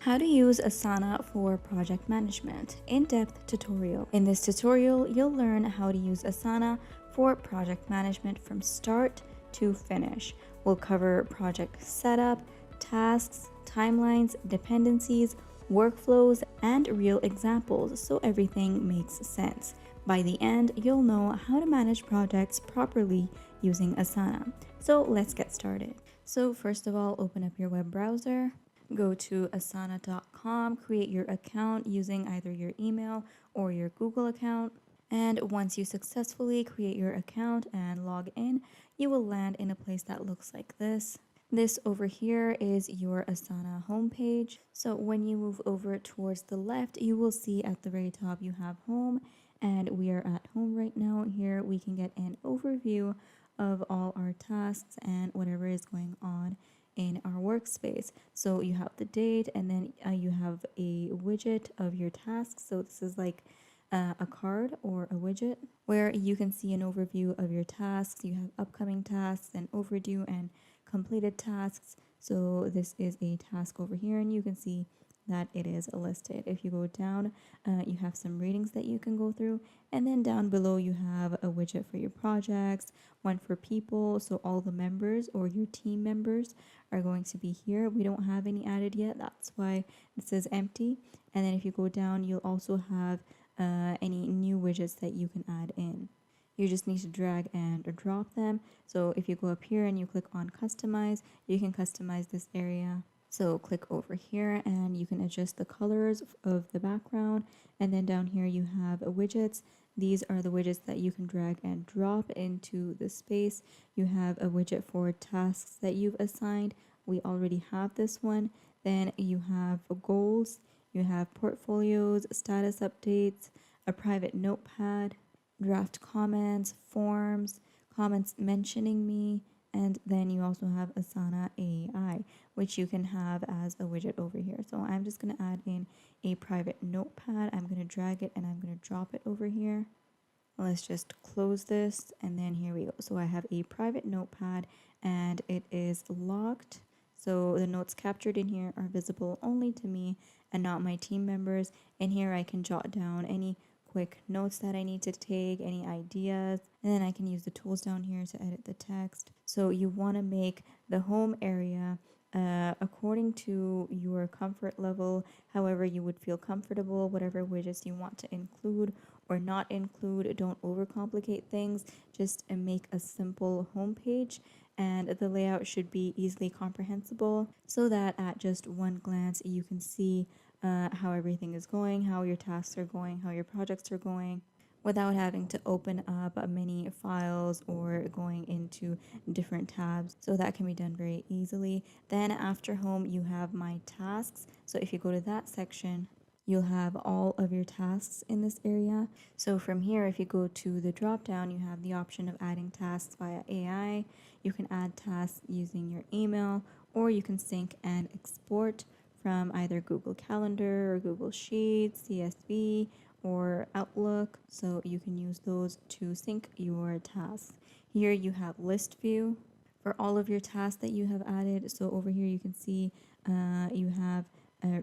How to use Asana for project management. In-depth tutorial. In this tutorial, you'll learn how to use Asana for project management from start to finish. We'll cover project setup, tasks, timelines, dependencies, workflows, and real examples so everything makes sense. By the end, you'll know how to manage projects properly using Asana. So let's get started. So first of all, open up your web browser. Go to asana.com, create your account using either your email or your Google account. And once you successfully create your account and log in, you will land in a place that looks like this. This over here is your Asana homepage. So when you move over towards the left, you will see at the very top you have home, and we are at home right now. Here we can get an overview of all our tasks and whatever is going on in our workspace. So you have the date, and then you have a widget of your tasks. So this is like a card or a widget where you can see an overview of your tasks. You have upcoming tasks and overdue and completed tasks. So this is a task over here, and you can see that it is listed. If you go down, you have some ratings that you can go through, and then down below you have a widget for your projects, one for people, so all the members or your team members are going to be here. We don't have any added yet, that's why this is empty. And then if you go down, you'll also have any new widgets that you can add in. You just need to drag and drop them. So if you go up here and you click on customize, you can customize this area. So click over here and you can adjust the colors of the background. And then down here you have widgets. These are the widgets that you can drag and drop into the space. You have a widget for tasks that you've assigned. We already have this one. Then you have goals, you have portfolios, status updates, a private notepad, draft comments, forms, comments mentioning me, and then you also have Asana AI, which you can have as a widget over here. So I'm just going to add in a private notepad. I'm going to drag it and I'm going to drop it over here. Let's just close this, and then here we go. So I have a private notepad and it is locked. So the notes captured in here are visible only to me and not my team members. And here I can jot down any quick notes that I need to take, any ideas, and then I can use the tools down here to edit the text. So you want to make the home area according to your comfort level, however you would feel comfortable, whatever widgets you want to include or not include. Don't overcomplicate things, just make a simple home page, and the layout should be easily comprehensible so that at just one glance you can see how everything is going, how your tasks are going, how your projects are going, without having to open up many files or going into different tabs. So that can be done very easily. Then after home, you have my tasks. So if you go to that section, you'll have all of your tasks in this area. So from here, if you go to the drop down, you have the option of adding tasks via AI. You can add tasks using your email, or you can sync and export from either Google Calendar or Google Sheets, CSV, or Outlook. So you can use those to sync your tasks. Here you have list view for all of your tasks that you have added. So over here you can see you have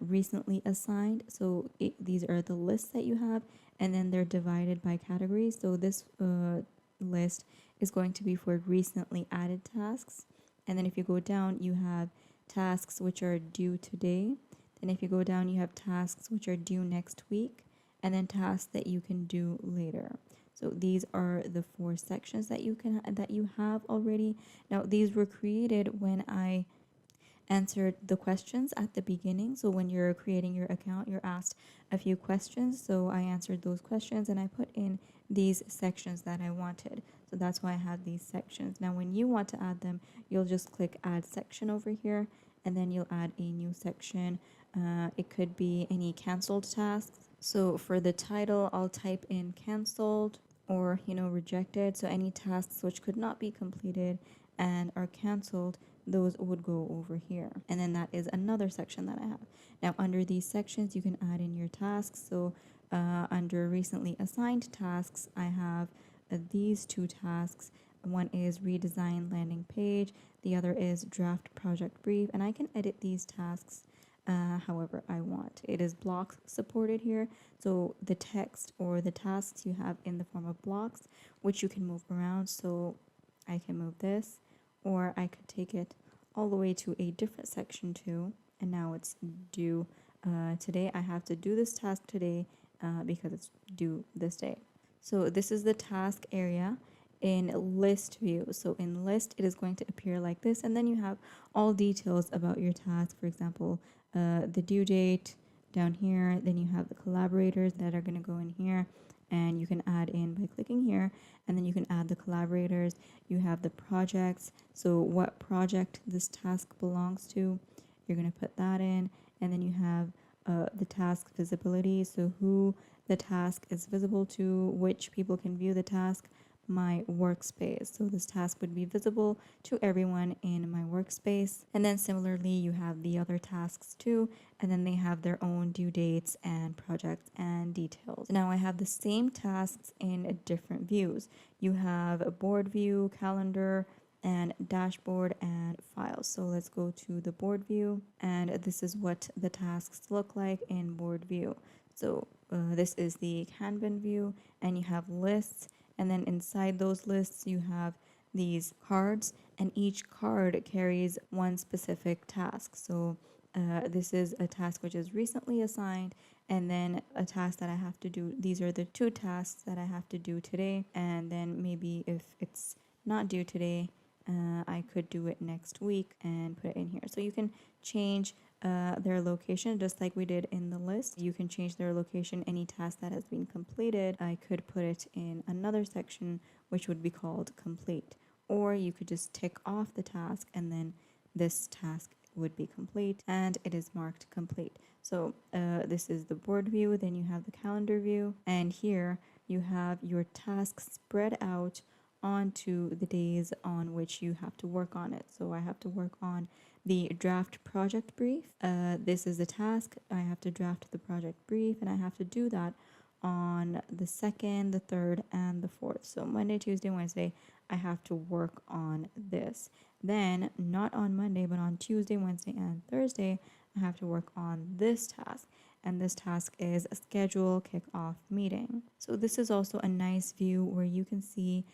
recently assigned. So these are the lists that you have, and then they're divided by categories. So this list is going to be for recently added tasks. And then if you go down, you have tasks which are due today. Then if you go down, you have tasks which are due next week, and then tasks that you can do later. So these are the 4 sections that you have already. Now these were created when I answered the questions at the beginning. So when you're creating your account, you're asked a few questions. So I answered those questions and I put in these sections that I wanted. So that's why I have these sections. Now when you want to add them, you'll just click add section over here, and then you'll add a new section. It could be any canceled tasks. So for the title, I'll type in canceled or rejected. So any tasks which could not be completed and are canceled, those would go over here. And then that is another section that I have. Now under these sections, you can add in your tasks. So under recently assigned tasks, I have these 2 tasks. One is redesign landing page, the other is draft project brief, and I can edit these tasks however I want. It is blocks supported here, so the text or the tasks you have in the form of blocks, which you can move around. So I can move this, or I could take it all the way to a different section too, and now it's due today. I have to do this task today because it's due this day. So this is the task area in list view. So in list, it is going to appear like this, and then you have all details about your task. For example, the due date down here. Then you have the collaborators that are going to go in here, and you can add in by clicking here, and then you can add the collaborators. You have the projects, so what project this task belongs to, you're going to put that in, and then you have the task visibility, so who the task is visible to, which people can view the task, my workspace. So this task would be visible to everyone in my workspace. And then similarly, you have the other tasks too, and then they have their own due dates and projects and details. Now I have the same tasks in different views. You have a board view, calendar, and dashboard and files. So let's go to the board view, and this is what the tasks look like in board view. So this is the Kanban view, and you have lists, and then inside those lists you have these cards, and each card carries one specific task. So this is a task which is recently assigned, and then a task that I have to do. These are the two tasks that I have to do today, and then maybe if it's not due today, I could do it next week and put it in here. So you can change their location just like we did in the list. You can change their location. Any task that has been completed, I could put it in another section which would be called complete. Or you could just tick off the task, and then this task would be complete and it is marked complete. So this is the board view, then you have the calendar view, and here you have your tasks spread out onto the days on which you have to work on it. So I have to work on the draft project brief. This is a task. I have to draft the project brief, and I have to do that on the 2nd, the 3rd, and the 4th. So Monday, Tuesday, Wednesday, I have to work on this. Then, not on Monday, but on Tuesday, Wednesday, and Thursday, I have to work on this task. And this task is a schedule kickoff meeting. So this is also a nice view where you can see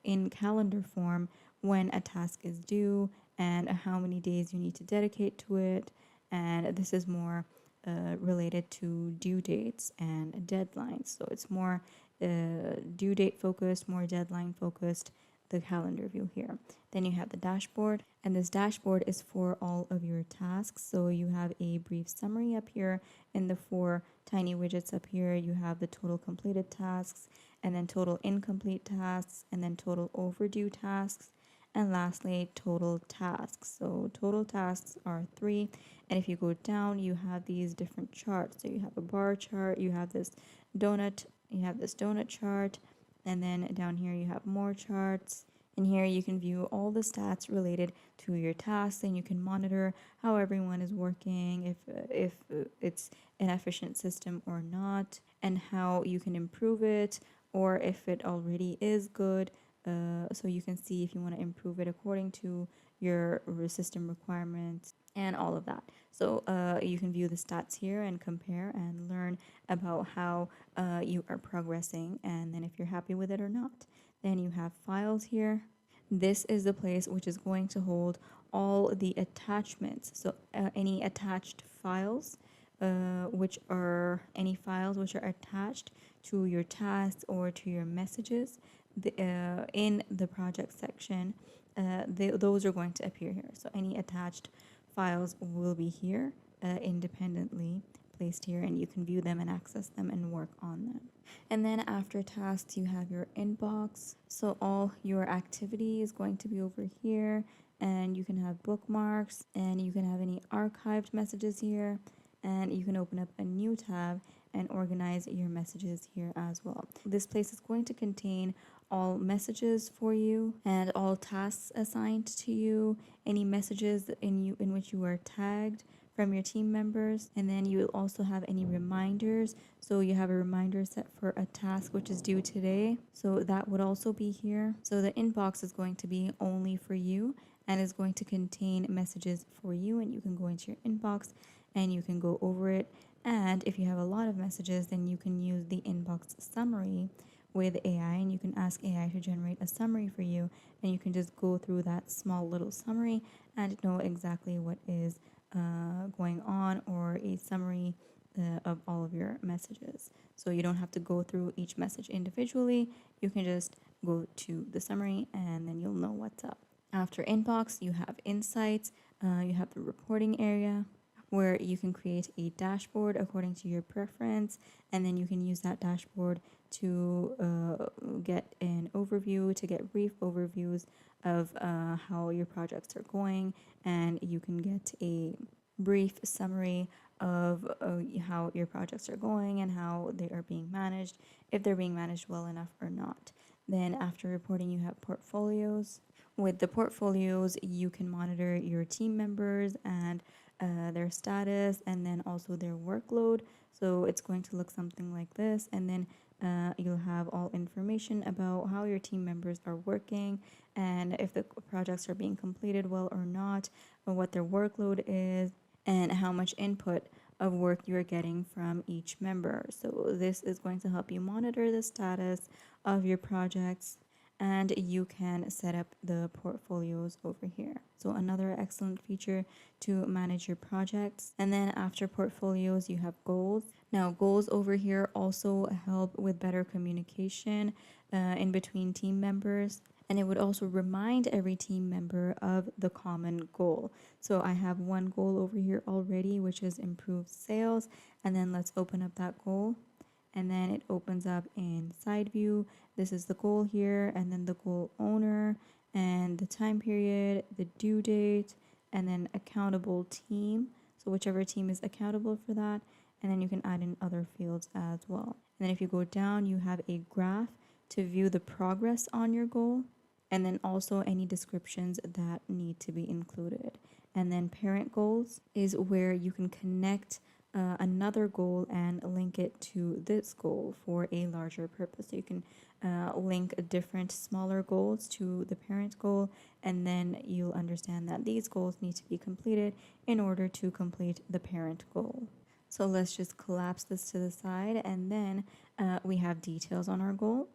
in calendar form when a task is due and how many days you need to dedicate to it. And this is more related to due dates and deadlines. So it's more due date focused, more deadline focused, the calendar view here. Then you have the dashboard, and this dashboard is for all of your tasks. So you have a brief summary up here in the 4 tiny widgets up here. You have the total completed tasks, and then total incomplete tasks, and then total overdue tasks, and lastly total tasks. So total tasks are 3, and if you go down you have these different charts. So you have a bar chart, you have this donut chart, and then down here you have more charts. And here you can view all the stats related to your tasks, and you can monitor how everyone is working, if it's an efficient system or not, and how you can improve it, or if it already is good. So you can see if you want to improve it according to your system requirements and all of that. So you can view the stats here and compare and learn about how you are progressing, and then if you're happy with it or not. Then you have files here. This is the place which is going to hold all the attachments. So any attached files, which are any files which are attached to your tasks or to your messages in the project section, those are going to appear here. So any attached files will be here independently placed here, and you can view them and access them and work on them. And then after tasks you have your inbox. So all your activity is going to be over here, and you can have bookmarks, and you can have any archived messages here, and you can open up a new tab and organize your messages here as well. This place is going to contain all messages for you and all tasks assigned to you, any messages in which you are tagged from your team members, and then you will also have any reminders. So you have a reminder set for a task which is due today, so that would also be here. So the inbox is going to be only for you, and it's going to contain messages for you, and you can go into your inbox and you can go over it. And if you have a lot of messages, then you can use the inbox summary with AI, and you can ask AI to generate a summary for you, and you can just go through that small little summary and know exactly what is going on, or a summary of all of your messages. So you don't have to go through each message individually. You can just go to the summary and then you'll know what's up. After inbox, you have insights, you have the reporting area where you can create a dashboard according to your preference, and then you can use that dashboard to get an overview, to get brief overviews of how your projects are going, and you can get a brief summary of how your projects are going and how they are being managed, if they're being managed well enough or not. Then after reporting, you have portfolios. With the portfolios, you can monitor your team members and their status, and then also their workload. So it's going to look something like this, and then you'll have all information about how your team members are working, and if the projects are being completed well or not, or what their workload is, and how much input of work you're getting from each member. So this is going to help you monitor the status of your projects, and you can set up the portfolios over here. So another excellent feature to manage your projects. And then after portfolios, you have goals. Now goals over here also help with better communication in between team members, and it would also remind every team member of the common goal. So I have one goal over here already, which is improve sales, and then let's open up that goal, and then it opens up in side view. This is the goal here, and then the goal owner, and the time period, the due date, and then accountable team. So whichever team is accountable for that, and then you can add in other fields as well. And then if you go down, you have a graph to view the progress on your goal, and then also any descriptions that need to be included. And then parent goals is where you can connect another goal and link it to this goal for a larger purpose. So you can link different smaller goals to the parent goal, and then you'll understand that these goals need to be completed in order to complete the parent goal. So let's just collapse this to the side, and then we have details on our goal,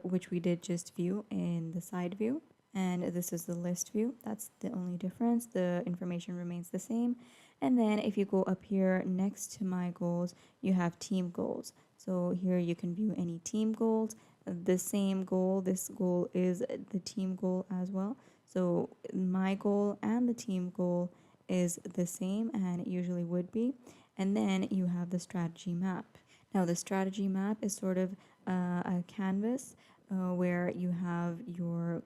which we did just view in the side view. And this is the list view. That's the only difference. The information remains the same. And then if you go up here next to my goals, you have team goals. So here you can view any team goals. The same goal, this goal is the team goal as well. So my goal and the team goal is the same, and it usually would be. And then you have the strategy map. Now the strategy map is sort of a canvas where you have your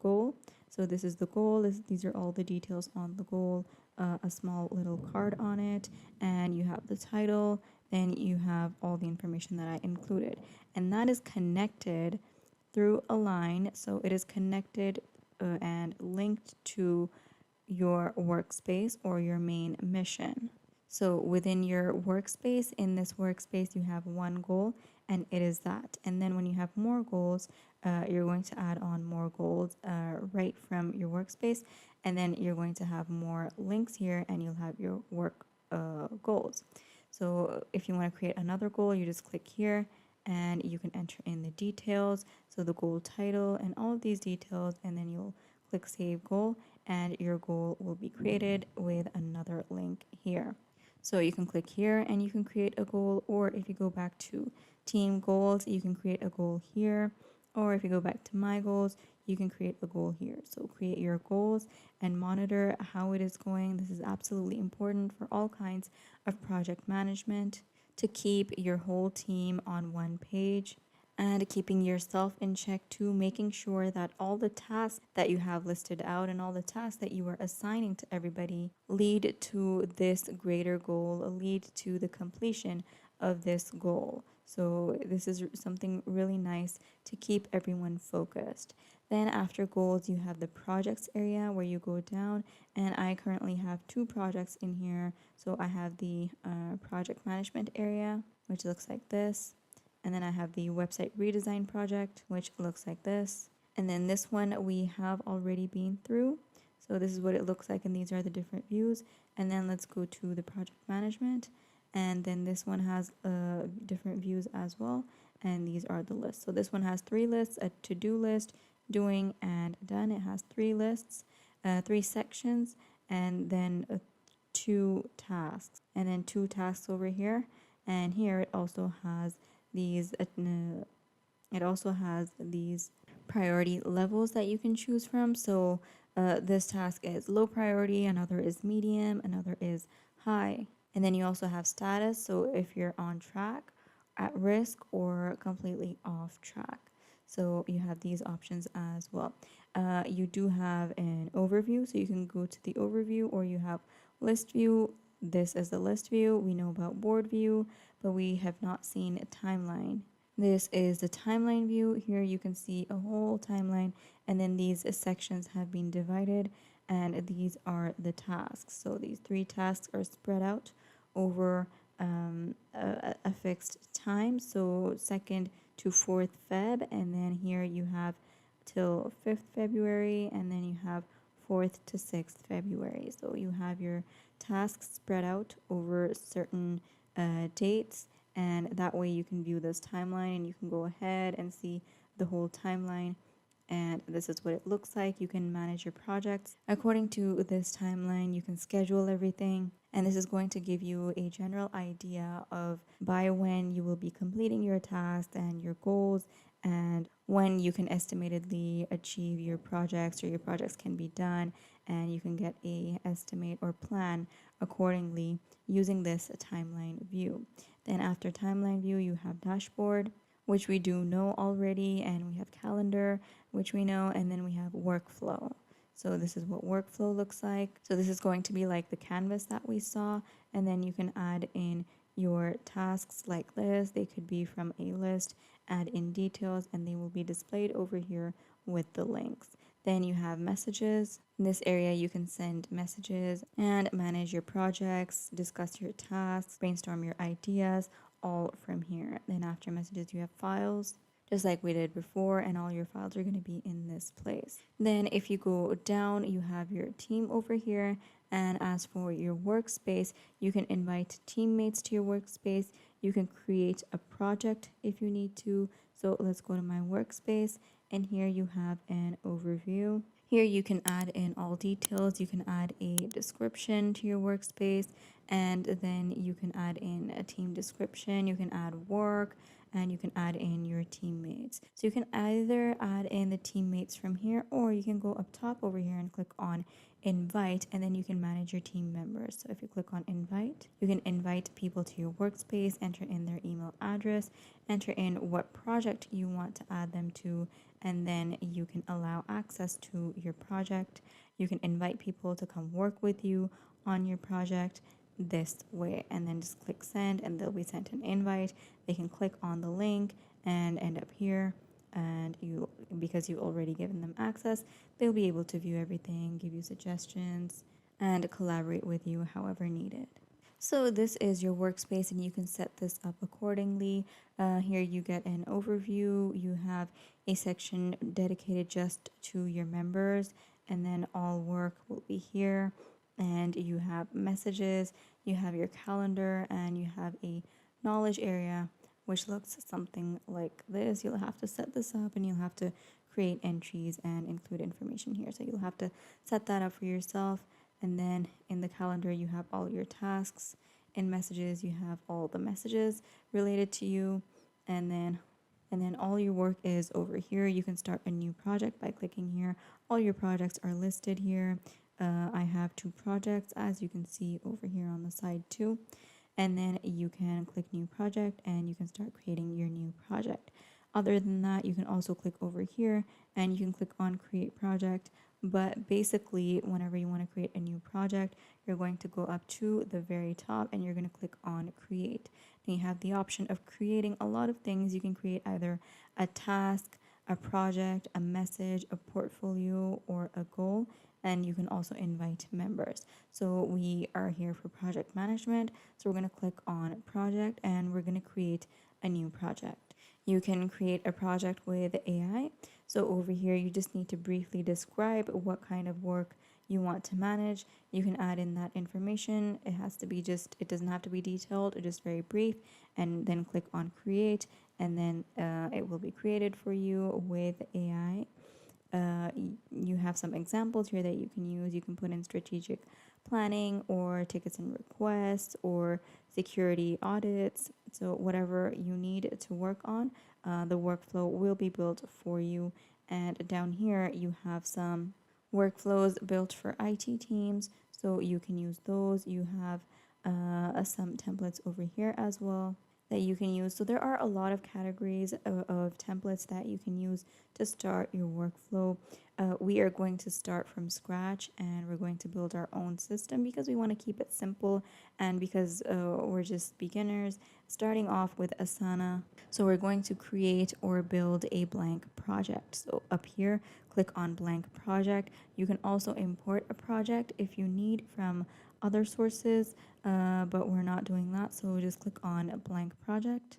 goal. So this is the goal. These are all the details on the goal, a small little card on it, and you have the title, then you have all the information that I included. And that is connected through a line. So it is connected and linked to your workspace or your main mission. So within your workspace, in this workspace, you have one goal, and it is that. And then when you have more goals, you're going to add on more goals right from your workspace, and then you're going to have more links here, and you'll have your work goals. So if you want to create another goal, you just click here, and you can enter in the details, so the goal title and all of these details, and then you'll click save goal, and your goal will be created with another link here. So you can click here and you can create a goal, or if you go back to team goals, you can create a goal here, or if you go back to my goals, you can create a goal here. So create your goals and monitor how it is going. This is absolutely important for all kinds of project management, to keep your whole team on one page, and keeping yourself in check too, making sure that all the tasks that you have listed out and all the tasks that you are assigning to everybody lead to this greater goal, lead to the completion of this goal. So this is something really nice to keep everyone focused. Then after goals, you have the projects area where you go down, and I currently have 2 projects in here. So I have the project management area, which looks like this. And then I have the website redesign project, which looks like this. And then this one we have already been through. So this is what it looks like, and these are the different views. And then let's go to the project management, and then this one has different views as well, and these are the lists. So this one has 3 lists: a to-do list, doing, and done. It has 3 lists, 3 sections, and then 2 tasks, and then 2 tasks over here. And here it also has these priority levels that you can choose from. So this task is low priority, another is medium, another is high. And then you also have status, so if you're on track, at risk, or completely off track. So you have these options as well. You do have an overview, so you can go to the overview, or you have list view. This is the list view. We know about board view, but we have not seen a timeline. This is the timeline view. Here you can see a whole timeline, and then these sections have been divided, and these are the tasks. So these 3 tasks are spread out over a fixed time, so 2nd to 4th Feb, and then here you have till 5th February, and then you have 4th to 6th February. So you have your tasks spread out over certain dates, and that way you can view this timeline, and you can go ahead and see the whole timeline. And this is what it looks like. You can manage your projects according to this timeline. You can schedule everything, and this is going to give you a general idea of by when you will be completing your tasks and your goals, and when you can estimatedly achieve your projects, or your projects can be done, and you can get a estimate or plan accordingly using this timeline view. Then after timeline view, you have dashboard, which we do know already, and we have calendar, which we know, and then we have workflow. So this is what workflow looks like. So this is going to be like the canvas that we saw, and then you can add in your tasks like this. They could be from a list, add in details, and they will be displayed over here with the links. Then you have messages. In this area, you can send messages and manage your projects, discuss your tasks, brainstorm your ideas, all from here. Then after messages, you have files, just like we did before, and all your files are going to be in this place. Then if you go down, you have your team over here. And as for your workspace, you can invite teammates to your workspace. You can create a project if you need to. So let's go to my workspace, and here you have an overview. Here you can add in all details. You can add a description to your workspace, and then you can add in a team description. You can add work, and you can add in your teammates. So you can either add in the teammates from here, or you can go up top over here and click on invite, and then you can manage your team members. So if you click on invite, you can invite people to your workspace, enter in their email address, enter in what project you want to add them to, and then you can allow access to your project. You can invite people to come work with you on your project this way, and then just click send, and they'll be sent an invite. They can click on the link and end up here, and because you've already given them access, they'll be able to view everything, give you suggestions, and collaborate with you however needed. So this is your workspace, and you can set this up accordingly. Here you get an overview. You have a section dedicated just to your members, and then all work will be here. And you have messages, you have your calendar, and you have a knowledge area, which looks something like this. You'll have to set this up, and you'll have to create entries and include information here. So you'll have to set that up for yourself. And then in the calendar, you have all your tasks. In messages, you have all the messages related to you. And then all your work is over here. You can start a new project by clicking here. All your projects are listed here. I have 2 projects, as you can see over here on the side too. And then you can click new project, and you can start creating your new project. Other than that, you can also click over here, and you can click on create project. But basically, whenever you want to create a new project, you're going to go up to the very top, and you're going to click on create. Then you have the option of creating a lot of things. You can create either a task, a project, a message, a portfolio, or a goal. And you can also invite members. So we are here for project management. So we're going to click on project, and we're going to create a new project. You can create a project with AI. So over here, you just need to briefly describe what kind of work you want to manage, you can add in that information. It has to be just, it doesn't have to be detailed, it's just very brief, and then click on create, and then it will be created for you with AI. You have some examples here that you can use. You can put in strategic planning or tickets and requests or security audits. So whatever you need to work on, the workflow will be built for you. And down here you have some workflows built for IT teams, so you can use those. You have some templates over here as well that you can use. So there are a lot of categories of templates that you can use to start your workflow. We are going to start from scratch, and we're going to build our own system because we want to keep it simple, and because we're just beginners starting off with Asana. So we're going to create or build a blank project. So up here, click on blank project. You can also import a project if you need from other sources, but we're not doing that, so just click on a blank project,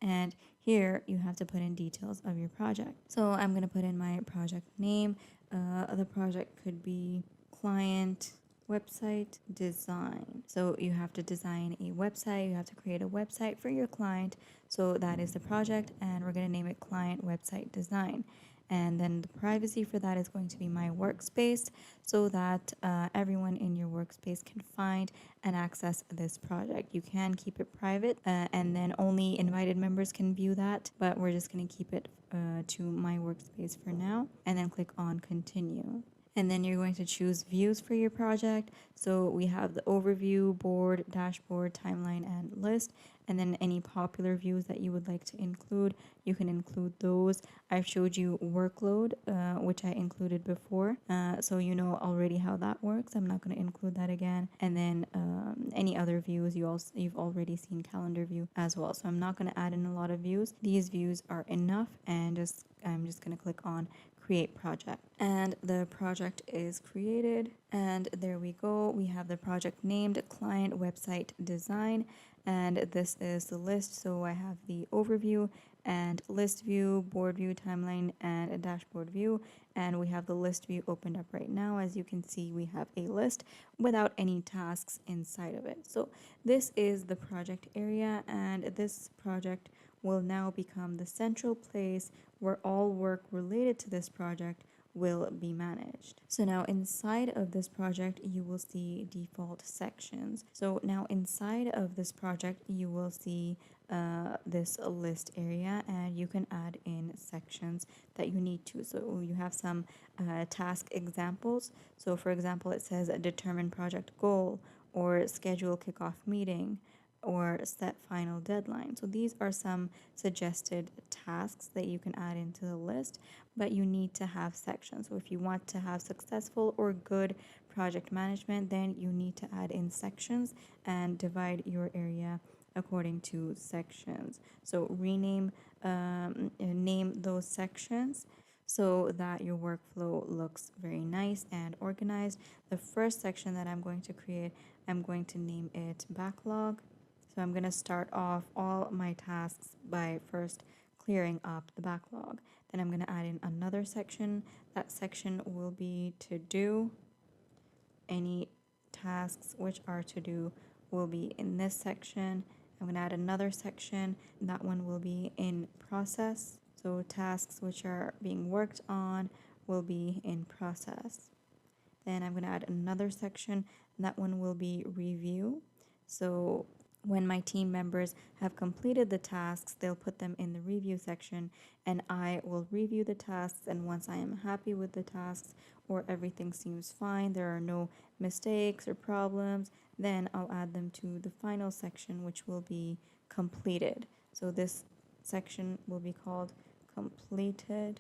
and here you have to put in details of your project. So I'm going to put in my project name. The project could be client website design. So you have to design a website, you have to create a website for your client. So that is the project, and we're going to name it client website design. And then the privacy for that is going to be my workspace, so that everyone in your workspace can find and access this project. You can keep it private, and then only invited members can view that, but we're just going to keep it to my workspace for now, and then click on continue. And then you're going to choose views for your project. So we have the overview, board, dashboard, timeline, and list. And then any popular views that you would like to include, you can include those. I've showed you workload, which I included before. So you know already how that works. I'm not going to include that again. And then any other views, you've already seen calendar view as well. So I'm not going to add in a lot of views. These views are enough, and I'm just going to click on create project, and the project is created, and there we go. We have the project named client website design, and this is the list. So I have the overview and list view, board view, timeline, and a dashboard view, and we have the list view opened up right now. As you can see, we have a list without any tasks inside of it. So this is the project area, and this project will now become the central place where all work related to this project will be managed. So now inside of this project, you will see default sections. So now inside of this project, you will see this list area, and you can add in sections that you need to. So you have some task examples. So for example, it says determine project goal, or schedule kickoff meeting, or set final deadline. So these are some suggested tasks that you can add into the list, but you need to have sections. So if you want to have successful or good project management, then you need to add in sections and divide your area according to sections. So name those sections so that your workflow looks very nice and organized. The first section that I'm going to create, I'm going to name it backlog. So I'm going to start off all my tasks by first clearing up the backlog. Then I'm going to add in another section. That section will be to do. Any tasks which are to do will be in this section. I'm going to add another section. That one will be in process. So tasks which are being worked on will be in process. Then I'm going to add another section. That one will be review. So when my team members have completed the tasks, they'll put them in the review section, and I will review the tasks, and once I am happy with the tasks or everything seems fine, there are no mistakes or problems, then I'll add them to the final section, which will be completed. So this section will be called completed,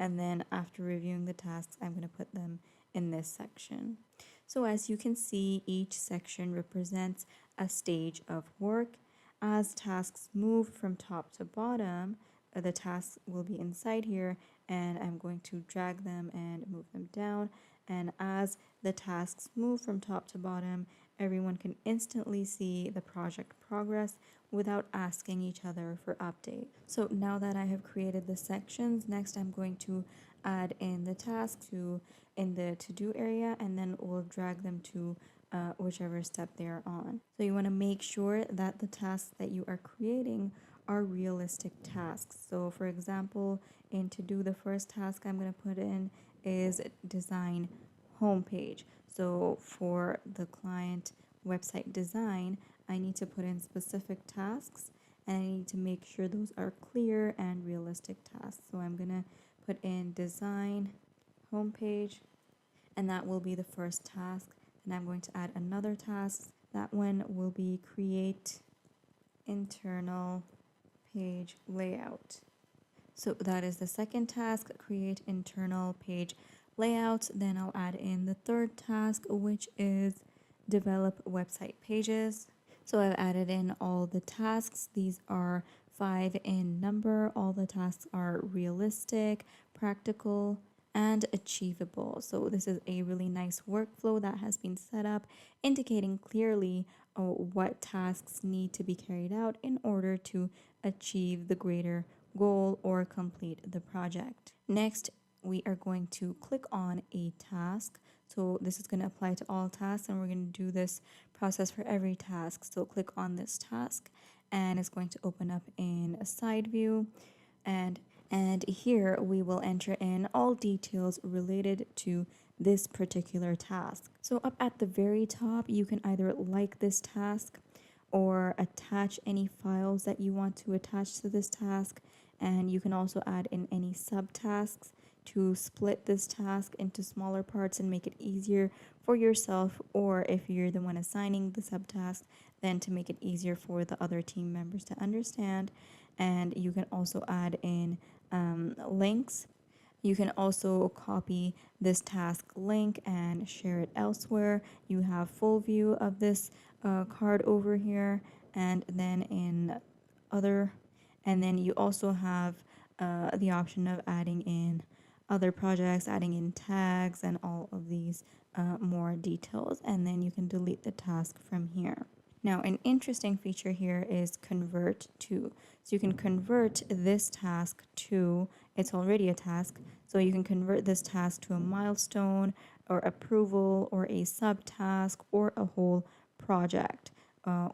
and then after reviewing the tasks, I'm going to put them in this section. So as you can see, each section represents a stage of work. As tasks move from top to bottom, the tasks will be inside here, and I'm going to drag them and move them down. And as the tasks move from top to bottom, everyone can instantly see the project progress without asking each other for update. So now that I have created the sections, next I'm going to add in the task to in the to-do area, and then we'll drag them to whichever step they're on. So you want to make sure that the tasks that you are creating are realistic tasks. So for example, in to do, the first task I'm going to put in is design homepage. So for the client website design, I need to put in specific tasks, and I need to make sure those are clear and realistic tasks. So I'm going to put in design homepage, and that will be the first task. And I'm going to add another task. That one will be create internal page layout. So that is the second task, create internal page layout. Then I'll add in the third task, which is develop website pages. So I've added in all the tasks. These are 5 in number. All the tasks are realistic, practical, and achievable. So this is a really nice workflow that has been set up, indicating clearly what tasks need to be carried out in order to achieve the greater goal or complete the project. Next, we are going to click on a task. So this is going to apply to all tasks, and we're going to do this process for every task. So click on this task, and it's going to open up in a side view, and here we will enter in all details related to this particular task. So up at the very top, you can either like this task or attach any files that you want to attach to this task, and you can also add in any subtasks to split this task into smaller parts and make it easier for yourself, or if you're the one assigning the subtask, then to make it easier for the other team members to understand. And you can also add in links. You can also copy this task link and share it elsewhere. You have full view of this card over here, and then in other, and then you also have the option of adding in other projects, adding in tags and all of these more details, and then you can delete the task from here. Now, an interesting feature here is convert to. So you can convert this task to, it's already a task, so you can convert this task to a milestone or approval or a subtask or a whole project.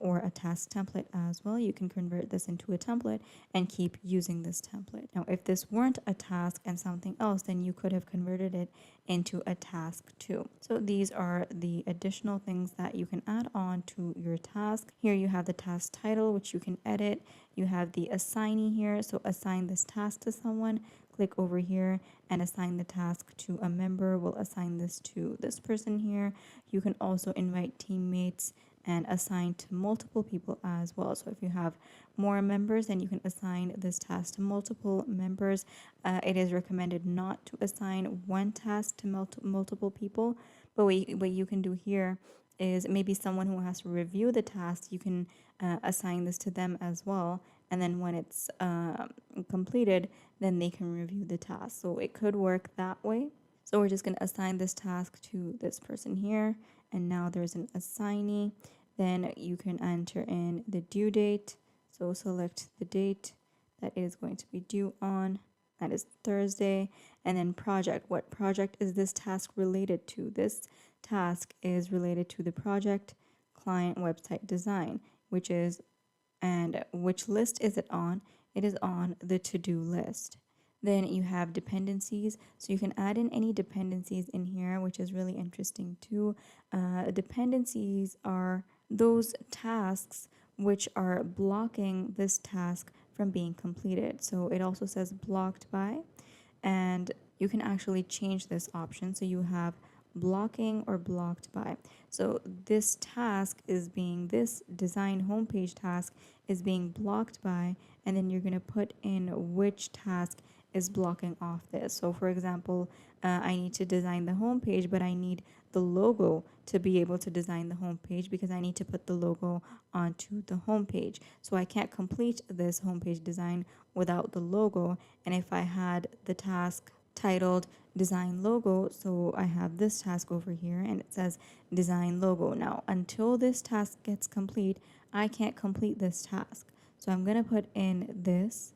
Or a task template as well. You can convert this into a template and keep using this template. Now, if this weren't a task and something else, then you could have converted it into a task too. So these are the additional things that you can add on to your task. Here you have the task title, which you can edit. You have the assignee here, so assign this task to someone. Click over here and assign the task to a member. We'll assign this to this person here. You can also invite teammates and assign to multiple people as well. So if you have more members, then you can assign this task to multiple members. It is recommended not to assign one task to multiple people, but what you can do here is maybe someone who has to review the task, you can assign this to them as well, and then when it's completed, then they can review the task. So it could work that way. So we're just going to assign this task to this person here, and now there's an assignee. Then you can enter in the due date. So select the date that is going to be due on. That is Thursday. And then project. What project is this task related to? This task is related to the project client website design, and which list is it on? It is on the to-do list. Then you have dependencies, so you can add in any dependencies in here, which is really interesting too. Dependencies are those tasks which are blocking this task from being completed. So it also says blocked by, and you can actually change this option. So you have blocking or blocked by. So this design homepage task is being blocked by, and then you're going to put in which task is blocking off this. So for example, I need to design the homepage, but I need the logo to be able to design the homepage because I need to put the logo onto the homepage. So I can't complete this homepage design without the logo. And if I had the task titled design logo, so I have this task over here and it says design logo. Now, until this task gets complete, I can't complete this task. So I'm going to put in this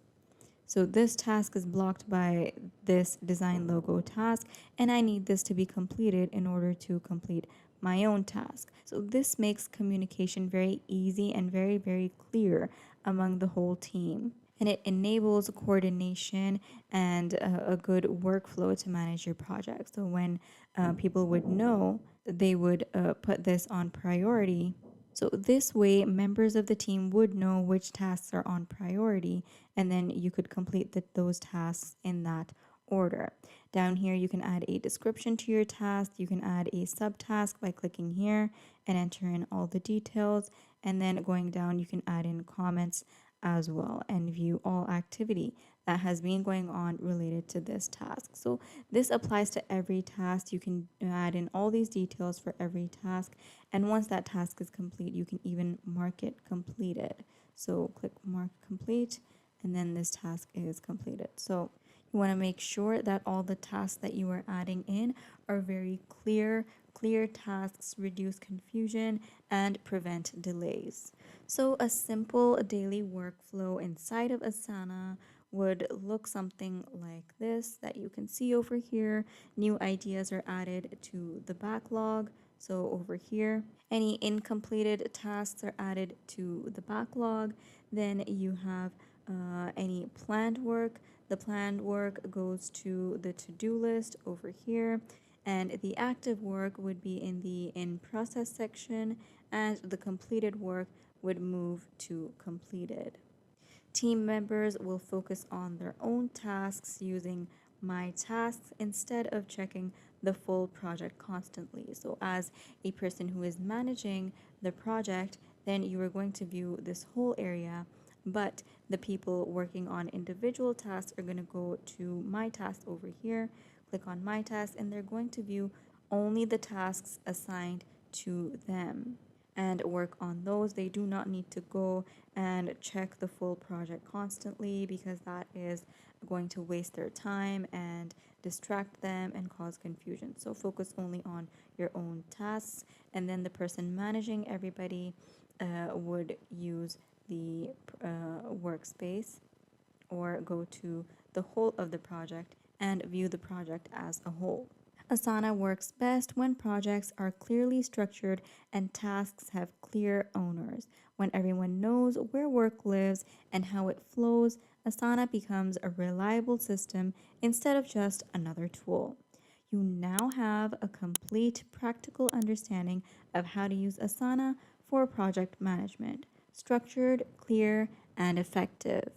So this task is blocked by this design logo task, and I need this to be completed in order to complete my own task. So this makes communication very easy and very, very clear among the whole team. And it enables coordination and a good workflow to manage your project. So when people would know, they would put this on priority. So this way, members of the team would know which tasks are on priority, and then you could complete those tasks in that order. Down here, you can add a description to your task. You can add a subtask by clicking here and enter in all the details. And then going down, you can add in comments as well and view all activity that has been going on related to this task. So this applies to every task. You can add in all these details for every task, and once that task is complete, you can even mark it completed. So click mark complete, and then this task is completed. So you want to make sure that all the tasks that you are adding in are very clear. Clear tasks reduce confusion and prevent delays. So a simple daily workflow inside of Asana would look something like this that you can see over here. New ideas are added to the backlog. So over here, any incompleted tasks are added to the backlog. Then you have any planned work. The planned work goes to the to-do list over here, and the active work would be in the in process section, and the completed work would move to completed. Team members will focus on their own tasks using my tasks instead of checking the full project constantly. So, as a person who is managing the project, then you are going to view this whole area, but the people working on individual tasks are going to go to my task over here, click on my task, and they're going to view only the tasks assigned to them and work on those. They do not need to go and check the full project constantly, because that is going to waste their time and distract them and cause confusion. So focus only on your own tasks, and then the person managing everybody would use the workspace or go to the whole of the project and view the project as a whole. Asana works best when projects are clearly structured and tasks have clear owners. When everyone knows where work lives and how it flows, Asana becomes a reliable system instead of just another tool. You now have a complete practical understanding of how to use Asana for project management. Structured, clear, and effective.